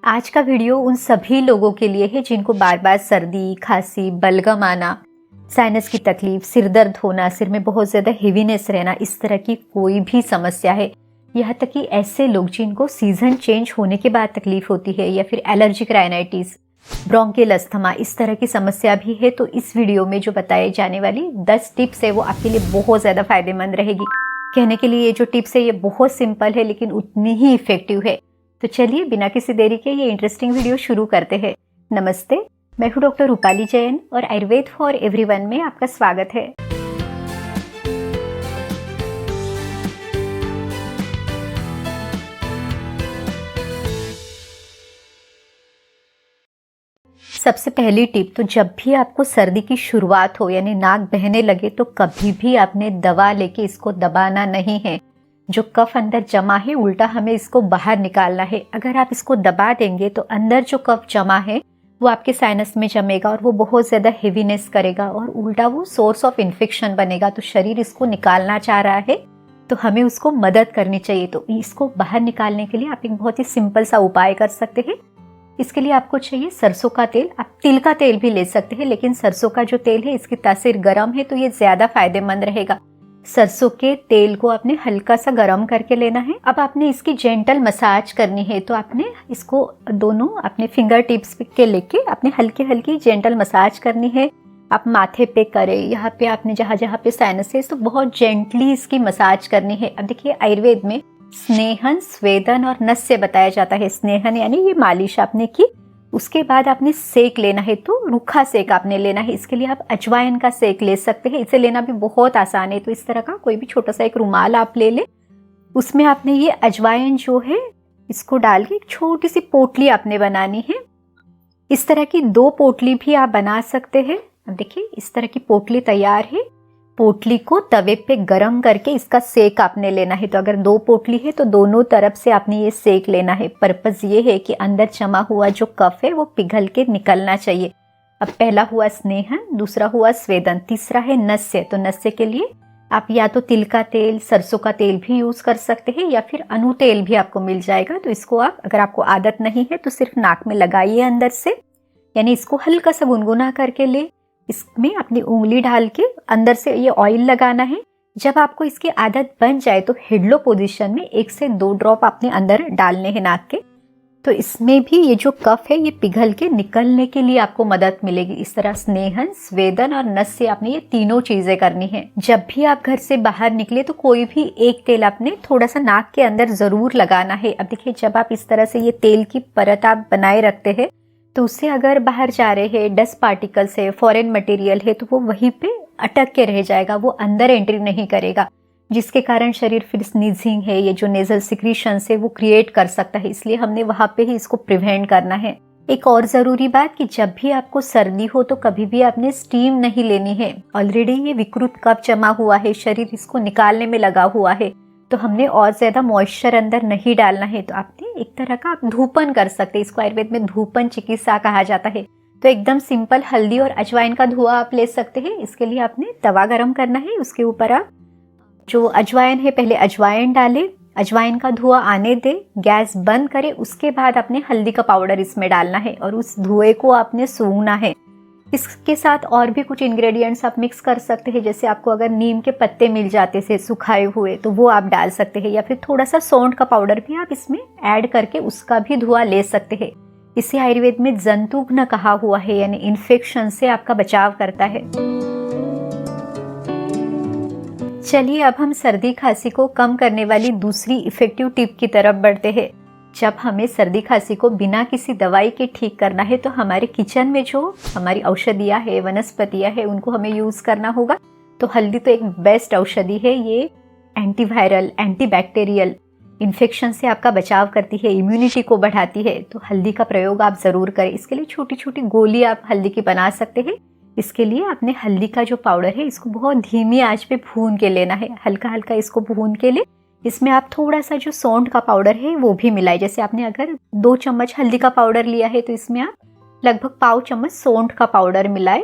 आज का वीडियो उन सभी लोगों के लिए है जिनको बार बार सर्दी, खांसी, बलगम आना, साइनस की तकलीफ, सिर दर्द होना, सिर में बहुत ज़्यादा हेवीनेस रहना, इस तरह की कोई भी समस्या है। यहाँ तक कि ऐसे लोग जिनको सीजन चेंज होने के बाद तकलीफ होती है या फिर एलर्जिक राइनाइटिस, ब्रोंकियल अस्थमा, इस तरह की समस्या भी है, तो इस वीडियो में जो बताई जाने वाली 10 टिप्स है वो आपके लिए बहुत ज़्यादा फायदेमंद रहेगी। कहने के लिए ये जो टिप्स है ये बहुत सिंपल है लेकिन उतनी ही इफेक्टिव है। तो चलिए बिना किसी देरी के ये इंटरेस्टिंग वीडियो शुरू करते हैं। नमस्ते, मैं हूँ डॉक्टर रूपाली जैन और आयुर्वेद फॉर एवरीवन में आपका स्वागत है। सबसे पहली टिप, तो जब भी आपको सर्दी की शुरुआत हो यानी नाक बहने लगे तो कभी भी आपने दवा लेके इसको दबाना नहीं है। जो कफ अंदर जमा है उल्टा हमें इसको बाहर निकालना है। अगर आप इसको दबा देंगे तो अंदर जो कफ जमा है वो आपके साइनस में जमेगा और वो बहुत ज़्यादा हेवीनेस करेगा और उल्टा वो सोर्स ऑफ इन्फेक्शन बनेगा। तो शरीर इसको निकालना चाह रहा है तो हमें उसको मदद करनी चाहिए। तो इसको बाहर निकालने के लिए आप एक बहुत ही सिंपल सा उपाय कर सकते हैं। इसके लिए आपको चाहिए सरसों का तेल। आप तिल का तेल भी ले सकते हैं लेकिन सरसों का जो तेल है इसकी तासीर गर्म है तो ये ज़्यादा फायदेमंद रहेगा। सरसों के तेल को आपने हल्का सा गर्म करके लेना है। अब आपने इसकी जेंटल मसाज करनी है तो आपने इसको दोनों अपने फिंगर टिप्स के लेके आपने हल्की हल्की जेंटल मसाज करनी है। आप माथे पे करें, यहाँ पे आपने जहाँ जहाँ पे साइनस है तो बहुत जेंटली इसकी मसाज करनी है। अब देखिए आयुर्वेद में स्नेहन, स्वेदन और नस्य बताया जाता है। स्नेहन यानी ये मालिश आपने की, उसके बाद आपने सेक लेना है तो रूखा सेक आपने लेना है। इसके लिए आप अजवाइन का सेक ले सकते हैं। इसे लेना भी बहुत आसान है। तो इस तरह का कोई भी छोटा सा एक रुमाल आप ले लें, उसमें आपने ये अजवाइन जो है इसको डाल के एक छोटी सी पोटली आपने बनानी है। इस तरह की 2 पोटली भी आप बना सकते हैं। अब देखिए इस तरह की पोटली तैयार है। पोटली को तवे पे गरम करके इसका सेक आपने लेना है। तो अगर 2 पोटली है तो दोनों तरफ से आपने ये सेक लेना है। पर्पस ये है कि अंदर जमा हुआ जो कफ है वो पिघल के निकलना चाहिए। अब पहला हुआ स्नेहन, दूसरा हुआ स्वेदन, तीसरा है नस्य। तो नस्य के लिए आप या तो तिल का तेल, सरसों का तेल भी यूज कर सकते हैं या फिर अनु तेल भी आपको मिल जाएगा। तो इसको आप, अगर आपको आदत नहीं है तो सिर्फ नाक में लगाइए अंदर से, यानी इसको हल्का सा गुनगुना करके ले। इसमें अपनी उंगली डाल के अंदर से ये ऑयल लगाना है। जब आपको इसकी आदत बन जाए तो हेडलो पोजीशन में 1 से 2 ड्रॉप अपने अंदर डालने हैं नाक के। तो इसमें भी ये जो कफ है ये पिघल के निकलने के लिए आपको मदद मिलेगी। इस तरह स्नेहन, स्वेदन और नस्य आपने ये तीनों चीजें करनी है। जब भी आप घर से बाहर निकले तो कोई भी एक तेल आपने थोड़ा सा नाक के अंदर जरूर लगाना है। अब देखिए जब आप इस तरह से ये तेल की परत आप बनाए रखते हैं तो उससे अगर बाहर जा रहे हैं डस्ट पार्टिकल्स है, फॉरेन मटेरियल है, तो वो वहीं पे अटक के रह जाएगा, वो अंदर एंट्री नहीं करेगा, जिसके कारण शरीर फिर स्नीजिंग है, ये जो नेजल सिक्रीशन है वो क्रिएट कर सकता है। इसलिए हमने वहां पे ही इसको प्रिवेंट करना है। एक और जरूरी बात कि जब भी आपको सर्दी हो तो कभी भी आपने स्टीम नहीं लेनी है। ऑलरेडी ये विकृत कफ जमा हुआ है, शरीर इसको निकालने में लगा हुआ है, तो हमने और ज्यादा मॉइस्चर अंदर नहीं डालना है। तो आपने एक तरह का आप धूपन कर सकते हैं। इसको आयुर्वेद में धूपन चिकित्सा कहा जाता है। तो एकदम सिंपल हल्दी और अजवाइन का धुआं आप ले सकते हैं। इसके लिए आपने तवा गरम करना है, उसके ऊपर आप जो अजवाइन है पहले अजवाइन डालें, अजवाइन का धुआं आने दे, गैस बंद करें, उसके बाद आपने हल्दी का पाउडर इसमें डालना है और उस धुएं को आपने सूंघना है। इसके साथ और भी कुछ इंग्रेडिएंट्स आप मिक्स कर सकते हैं। जैसे आपको अगर नीम के पत्ते मिल जाते से सुखाए हुए तो वो आप डाल सकते हैं, या फिर थोड़ा सा सौंठ का पाउडर भी आप इसमें ऐड करके उसका भी धुआं ले सकते हैं। इसे आयुर्वेद में जंतुघ्न कहा हुआ है, यानी इन्फेक्शन से आपका बचाव करता है। चलिए अब हम सर्दी खांसी को कम करने वाली दूसरी इफेक्टिव टिप की तरफ बढ़ते हैं। जब हमें सर्दी खांसी को बिना किसी दवाई के ठीक करना है तो हमारे किचन में जो हमारी औषधियाँ है, वनस्पतियाँ है, उनको हमें यूज करना होगा। तो हल्दी तो एक बेस्ट औषधि है। ये एंटीवायरल, एंटीबैक्टीरियल, इन्फेक्शन से आपका बचाव करती है, इम्यूनिटी को बढ़ाती है। तो हल्दी का प्रयोग आप जरूर करें। इसके लिए छोटी छोटी गोली आप हल्दी की बना सकते हैं। इसके लिए आपने हल्दी का जो पाउडर है इसको बहुत धीमी आंच पे भून के लेना है। हल्का हल्का इसको भून के ले, इसमें आप थोड़ा सा जो सौंठ का पाउडर है वो भी मिलाए। जैसे आपने अगर 2 चम्मच हल्दी का पाउडर लिया है तो इसमें आप लगभग पाव चम्मच सौंठ का पाउडर मिलाए।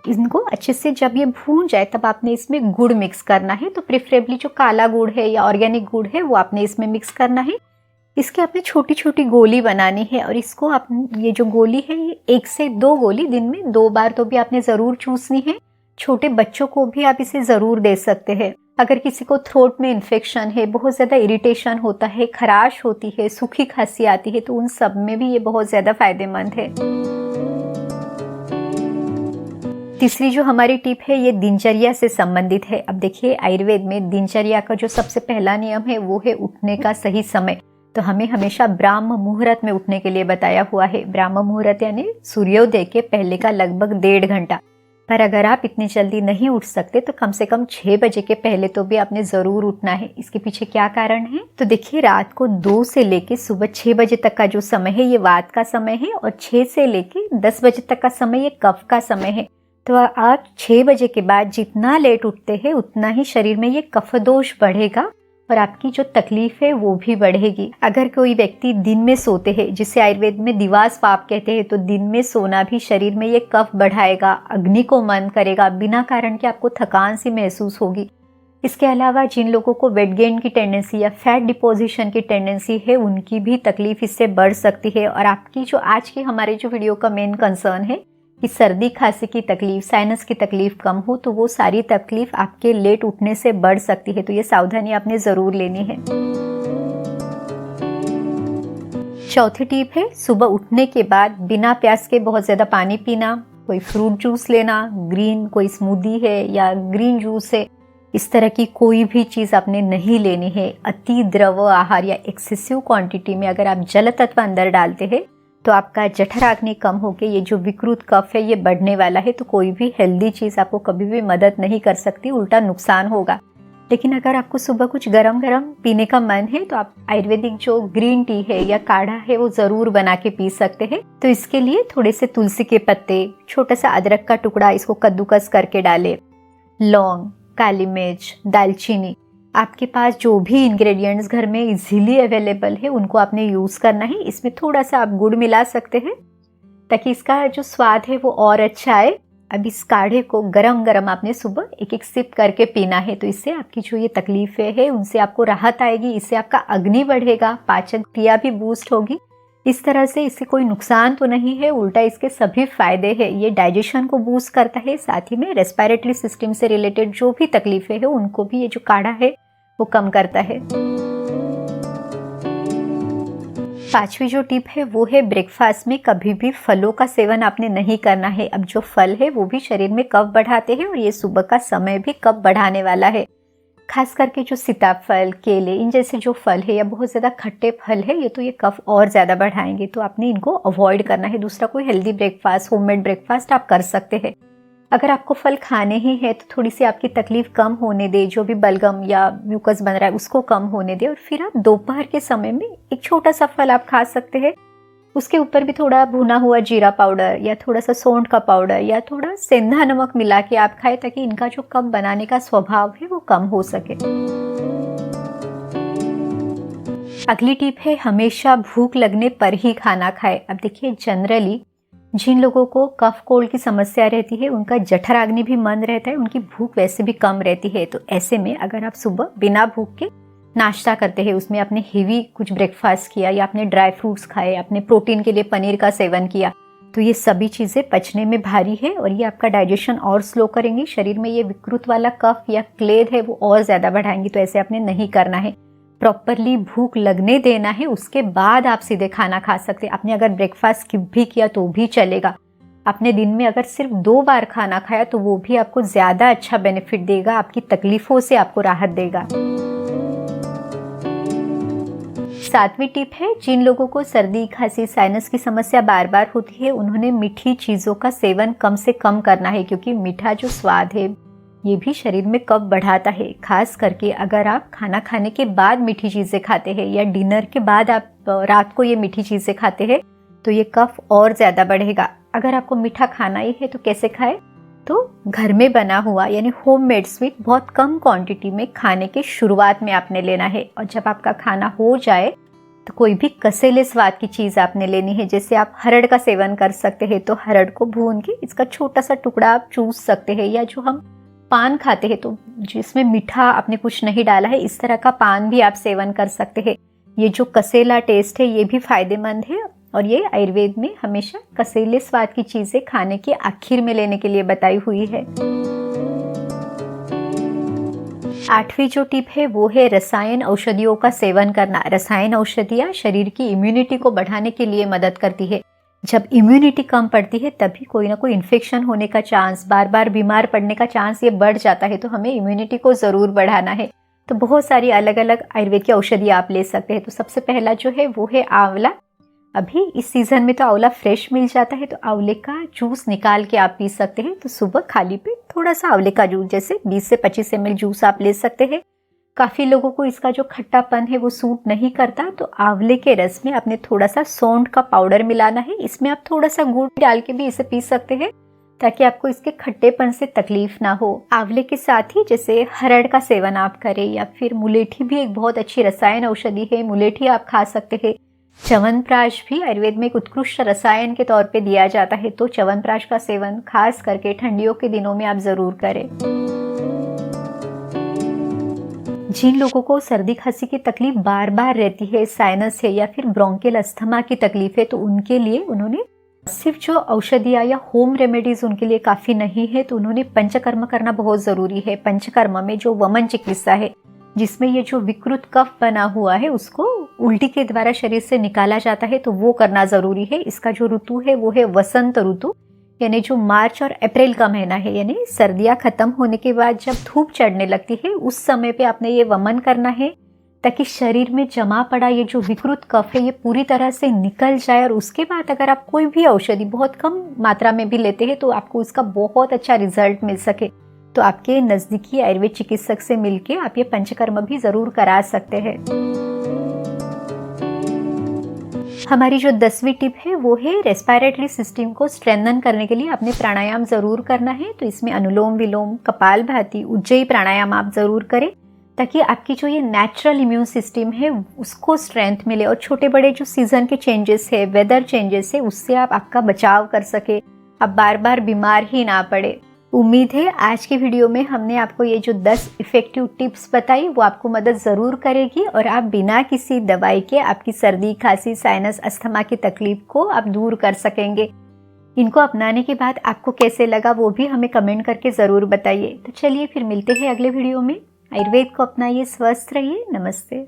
इनको अच्छे से जब ये भून जाए तब आपने इसमें गुड़ मिक्स करना है। तो प्रेफरेबली जो काला गुड़ है या ऑर्गेनिक गुड़ है वो आपने इसमें मिक्स करना है। इसके आपने छोटी छोटी गोली बनानी है और इसको आप ये जो गोली है ये 1 से 2 गोली दिन में 2 बार तो भी आपने ज़रूर चूसनी है। छोटे बच्चों को भी आप इसे ज़रूर दे सकते हैं। अगर किसी को थ्रोट में इन्फेक्शन है, बहुत ज़्यादा इरिटेशन होता है, खराश होती है, सूखी खांसी आती है, तो उन सब में भी ये बहुत ज़्यादा फायदेमंद है। तीसरी जो हमारी टिप है ये दिनचर्या से संबंधित है। अब देखिए आयुर्वेद में दिनचर्या का जो सबसे पहला नियम है वो है उठने का सही समय। तो हमें हमेशा ब्राह्म मुहूर्त में उठने के लिए बताया हुआ है। ब्राह्म मुहूर्त यानी सूर्योदय के पहले का लगभग 1.5 घंटा। पर अगर आप इतनी जल्दी नहीं उठ सकते तो कम से कम 6 बजे के पहले तो भी आपने ज़रूर उठना है। इसके पीछे क्या कारण है? तो देखिए रात को 2 से लेके सुबह 6 बजे तक का जो समय है ये वात का समय है और 6 से लेके 10 बजे तक का समय ये कफ का समय है। तो आप 6 बजे के बाद जितना लेट उठते हैं उतना ही शरीर में ये कफ दोष बढ़ेगा और आपकी जो तकलीफ है वो भी बढ़ेगी। अगर कोई व्यक्ति दिन में सोते हैं, जिसे आयुर्वेद में दिवास पाप कहते हैं, तो दिन में सोना भी शरीर में ये कफ बढ़ाएगा, अग्नि को मंद करेगा, बिना कारण के आपको थकान सी महसूस होगी। इसके अलावा जिन लोगों को वेट गेन की टेंडेंसी या फैट डिपोजिशन की टेंडेंसी है उनकी भी तकलीफ इससे बढ़ सकती है। और आपकी जो आज की हमारे जो वीडियो का मेन कंसर्न है कि सर्दी खांसी की तकलीफ, साइनस की तकलीफ कम हो, तो वो सारी तकलीफ आपके लेट उठने से बढ़ सकती है। तो ये सावधानी आपने ज़रूर लेनी है। चौथी टिप है सुबह उठने के बाद बिना प्यास के बहुत ज़्यादा पानी पीना, कोई फ्रूट जूस लेना, ग्रीन कोई स्मूदी है या ग्रीन जूस है, इस तरह की कोई भी चीज़ आपने नहीं लेनी है। अति द्रव आहार या एक्सेसिव क्वांटिटी में अगर आप जल तत्व अंदर डालते हैं तो आपका जठराग्नि कम होकर ये जो विकृत कफ है ये बढ़ने वाला है। तो कोई भी हेल्दी चीज़ आपको कभी भी मदद नहीं कर सकती, उल्टा नुकसान होगा। लेकिन अगर आपको सुबह कुछ गरम गरम पीने का मन है तो आप आयुर्वेदिक जो ग्रीन टी है या काढ़ा है वो ज़रूर बना के पी सकते हैं। तो इसके लिए थोड़े से तुलसी के पत्ते, छोटा सा अदरक का टुकड़ा, इसको कद्दूकस करके डालें, लौंग, काली मिर्च, दालचीनी, आपके पास जो भी इंग्रेडिएंट्स घर में इजीली अवेलेबल है उनको आपने यूज़ करना है। इसमें थोड़ा सा आप गुड़ मिला सकते हैं ताकि इसका जो स्वाद है वो और अच्छा आए। अब इस काढ़े को गरम गरम आपने सुबह एक एक सिप करके पीना है। तो इससे आपकी जो ये तकलीफें हैं उनसे आपको राहत आएगी, इससे आपका अग्नि बढ़ेगा, पाचन क्रिया भी बूस्ट होगी। इस तरह से इससे कोई नुकसान तो नहीं है, उल्टा इसके सभी फायदे हैं। ये डाइजेशन को बूस्ट करता है, साथ ही में रेस्पिरेटरी सिस्टम से रिलेटेड जो भी तकलीफें हैं उनको भी ये जो काढ़ा है वो कम करता है। पांचवी जो टिप है वो है ब्रेकफास्ट में कभी भी फलों का सेवन आपने नहीं करना है। अब जो फल है वो भी शरीर में कफ बढ़ाते हैं और ये सुबह का समय भी कफ बढ़ाने वाला है। खास करके जो सीताफल, केले, इन जैसे जो फल है या बहुत ज़्यादा खट्टे फल है ये तो ये कफ और ज़्यादा बढ़ाएंगे, तो आपने इनको अवॉइड करना है। दूसरा कोई हेल्दी ब्रेकफास्ट, होममेड ब्रेकफास्ट आप कर सकते हैं। अगर आपको फल खाने ही है तो थोड़ी सी आपकी तकलीफ कम होने दे, जो भी बलगम या म्यूकस बन रहा है उसको कम होने दे, और फिर आप दोपहर के समय में एक छोटा सा फल आप खा सकते हैं। उसके ऊपर भी थोड़ा भुना हुआ जीरा पाउडर या थोड़ा सा सौंठ का पाउडर या थोड़ा सेंधा नमक मिला के आप खाएं, ताकि इनका जो कफ बनाने का स्वभाव है वो कम हो सके। अगली टिप है हमेशा भूख लगने पर ही खाना खाएं। अब देखिए जनरली जिन लोगों को कफ कोल्ड की समस्या रहती है उनका जठराग्नि भी मंद रहता है, उनकी भूख वैसे भी कम रहती है। तो ऐसे में अगर आप सुबह बिना भूख के नाश्ता करते हैं, उसमें आपने हेवी कुछ ब्रेकफास्ट किया या आपने ड्राई फ्रूट्स खाए, आपने प्रोटीन के लिए पनीर का सेवन किया, तो ये सभी चीज़ें पचने में भारी है और ये आपका डाइजेशन और स्लो करेंगी। शरीर में ये विकृत वाला कफ या क्लेद है वो और ज़्यादा बढ़ाएंगी। तो ऐसे आपने नहीं करना है, प्रॉपरली भूख लगने देना है, उसके बाद आप सीधे खाना खा सकते हैं। आपने अगर ब्रेकफास्ट स्किप भी किया तो भी चलेगा। आपने दिन में अगर सिर्फ 2 बार खाना खाया तो वो भी आपको ज़्यादा अच्छा बेनिफिट देगा, आपकी तकलीफ़ों से आपको राहत देगा। 7वीं टिप है जिन लोगों को सर्दी, खांसी, साइनस की समस्या बार बार होती है उन्होंने मीठी चीज़ों का सेवन कम से कम करना है, क्योंकि मीठा जो स्वाद है ये भी शरीर में कफ बढ़ाता है। खास करके अगर आप खाना खाने के बाद मीठी चीज़ें खाते हैं या डिनर के बाद आप रात को ये मीठी चीज़ें खाते हैं तो ये कफ और ज़्यादा बढ़ेगा। अगर आपको मीठा खाना ही है तो कैसे खाएं? तो घर में बना हुआ यानी होममेड स्वीट बहुत कम क्वांटिटी में खाने के शुरुआत में आपने लेना है, और जब आपका खाना हो जाए तो कोई भी कसेले स्वाद की चीज़ आपने लेनी है। जैसे आप हरड़ का सेवन कर सकते हैं तो हरड़ को भून के इसका छोटा सा टुकड़ा आप चूस सकते हैं, या जो हम पान खाते हैं तो जिसमें मीठा आपने कुछ नहीं डाला है इस तरह का पान भी आप सेवन कर सकते हैं। ये जो कसेला टेस्ट है ये भी फायदेमंद है और ये आयुर्वेद में हमेशा कसेले स्वाद की चीज़ें खाने के आखिर में लेने के लिए बताई हुई है। 8वीं जो टिप है वो है रसायन औषधियों का सेवन करना। रसायन औषधियाँ शरीर की इम्यूनिटी को बढ़ाने के लिए मदद करती है। जब इम्यूनिटी कम पड़ती है तभी कोई ना कोई इन्फेक्शन होने का चांस, बार बार बीमार पड़ने का चांस ये बढ़ जाता है। तो हमें इम्यूनिटी को ज़रूर बढ़ाना है। तो बहुत सारी अलग अलग आयुर्वेद की औषधि आप ले सकते हैं। तो सबसे पहला जो है वो है आंवला। अभी इस सीज़न में तो आंवला फ्रेश मिल जाता है, तो आंवले का जूस निकाल के आप पी सकते हैं। तो सुबह खाली पेट थोड़ा सा आंवले का जूस, जैसे 20 से 25 ml जूस आप ले सकते हैं। काफ़ी लोगों को इसका जो खट्टापन है वो सूट नहीं करता, तो आंवले के रस में आपने थोड़ा सा सौंठ का पाउडर मिलाना है। इसमें आप थोड़ा सा गुड़ डाल के भी इसे पी सकते हैं ताकि आपको इसके खट्टेपन से तकलीफ ना हो। आंवले के साथ ही जैसे हरड़ का सेवन आप करें, या फिर मुलेठी भी एक बहुत अच्छी रसायन औषधि है, मुलेठी आप खा सकते हैं। च्यवनप्राश भी आयुर्वेद में एक उत्कृष्ट रसायन के तौर पे दिया जाता है, तो च्यवनप्राश का सेवन खास करके ठंडियों के दिनों में आप ज़रूर करें। जिन लोगों को सर्दी खांसी की तकलीफ बार बार रहती है, साइनस है या फिर ब्रोंकियल अस्थमा की तकलीफ है, तो उनके लिए उन्होंने सिर्फ जो औषधियाँ या होम रेमेडीज उनके लिए काफ़ी नहीं है, तो उन्होंने पंचकर्म करना बहुत ज़रूरी है। पंचकर्म में जो वमन चिकित्सा है, जिसमें ये जो विकृत कफ बना हुआ है उसको उल्टी के द्वारा शरीर से निकाला जाता है, तो वो करना ज़रूरी है। इसका जो ऋतु है वो है वसंत ऋतु, यानी जो मार्च और अप्रैल का महीना है, यानी सर्दियाँ खत्म होने के बाद जब धूप चढ़ने लगती है उस समय पे आपने ये वमन करना है, ताकि शरीर में जमा पड़ा ये जो विकृत कफ है ये पूरी तरह से निकल जाए। और उसके बाद अगर आप कोई भी औषधि बहुत कम मात्रा में भी लेते हैं तो आपको इसका बहुत अच्छा रिजल्ट मिल सके, तो आपके नज़दीकी आयुर्वेद चिकित्सक से मिलके आप ये पंचकर्म भी ज़रूर करा सकते हैं। हमारी जो 10वीं टिप है वो है रेस्पिरेटरी सिस्टम को स्ट्रेंथन करने के लिए आपने प्राणायाम ज़रूर करना है। तो इसमें अनुलोम विलोम, कपालभाति, उज्जयी प्राणायाम आप ज़रूर करें, ताकि आपकी जो ये नेचुरल इम्यून सिस्टम है उसको स्ट्रेंथ मिले और छोटे बड़े जो सीज़न के चेंजेस है, वेदर चेंजेस है, उससे आप आपका बचाव कर सके, आप बार बार बीमार ही ना पड़े। उम्मीद है आज की वीडियो में हमने आपको ये जो 10 इफ़ेक्टिव टिप्स बताई वो आपको मदद ज़रूर करेगी और आप बिना किसी दवाई के आपकी सर्दी, खांसी, साइनस, अस्थमा की तकलीफ को आप दूर कर सकेंगे। इनको अपनाने के बाद आपको कैसे लगा वो भी हमें कमेंट करके ज़रूर बताइए। तो चलिए फिर मिलते हैं अगले वीडियो में। आयुर्वेद को अपनाइए, स्वस्थ रहिए। नमस्ते।